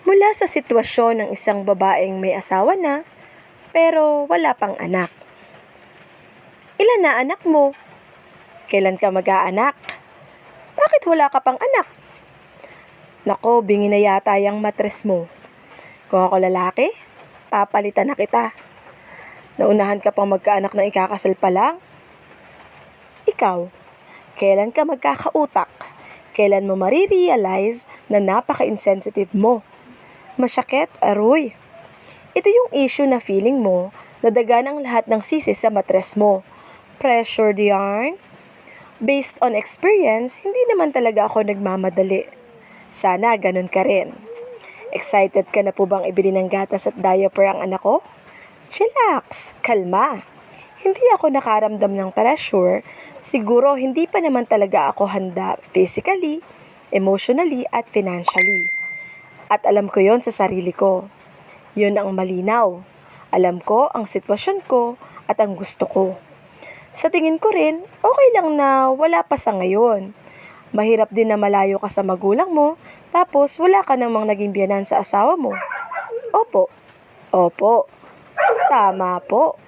Mula sa sitwasyon ng isang babaeng may asawa na, pero wala pang anak. Ilan na anak mo? Kailan ka mag-aanak? Bakit wala ka pang anak? Nako, bingi na yata yung matres mo. Kung ako lalaki, papalitan na kita. Naunahan ka pang magkaanak na ikakasal pa lang? Ikaw, kailan ka magkakautak? Kailan mo marirealize na napaka-insensitive mo? Masyakit, aroy. Ito yung issue na feeling mo na dagan ang lahat ng sisi sa matres mo. Pressured yarn? Based on experience, hindi naman talaga ako nagmamadali. Sana ganun ka rin. Excited ka na po bang ibili ng gatas at diaper ang anak ko? Chillax, kalma. Hindi ako nakaramdam ng pressure. Siguro hindi pa naman talaga ako handa physically, emotionally at financially. At alam ko yon sa sarili ko. Yun ang malinaw. Alam ko ang sitwasyon ko at ang gusto ko. Sa tingin ko rin, okay lang na wala pa sa ngayon. Mahirap din na malayo ka sa magulang mo, tapos wala ka namang naging biyanan sa asawa mo. Opo. Opo. Tama po.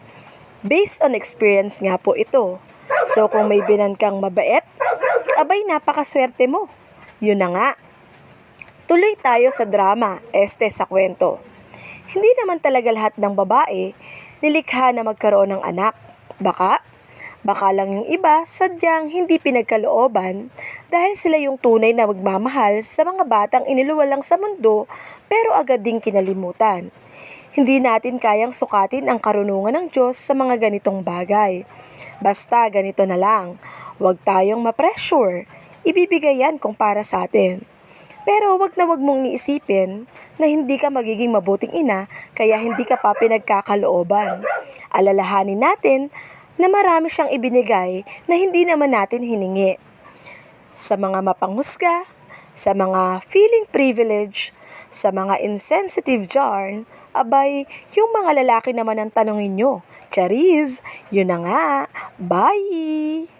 Based on experience nga po ito. So kung may binan kang mabait, abay napakaswerte mo. Yun na nga. Tuloy tayo sa drama, sa kwento. Hindi naman talaga lahat ng babae nilikha na magkaroon ng anak. Baka lang yung iba sadyang hindi pinagkalooban dahil sila yung tunay na magmamahal sa mga batang iniluwalang sa mundo pero agad ding kinalimutan. Hindi natin kayang sukatin ang karunungan ng Diyos sa mga ganitong bagay. Basta ganito na lang, huwag tayong ma-pressure. Ibibigay yan kung para sa atin. Pero wag mong iisipin na hindi ka magiging mabuting ina kaya hindi ka pa pinagkakalooban. Alalahanin natin na marami siyang ibinigay na hindi naman natin hiningi. Sa mga mapanghusga, sa mga feeling privilege, sa mga insensitive yarn, abay, yung mga lalaki naman ang tanongin nyo. Charis, yun na nga. Bye!